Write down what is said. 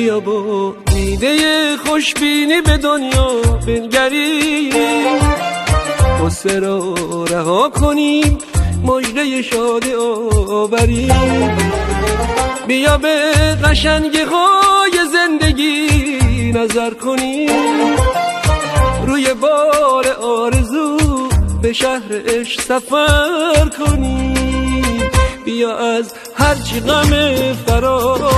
بیا با دیده خوشبینی به دنیا بنگریم، غصه را رها کنیم، مژده شادی آوریم. بیا به قشنگی های زندگی نظر کنیم، روی بال آرزو به شهر عشق سفر کنیم. بیا از هرچی غم فرار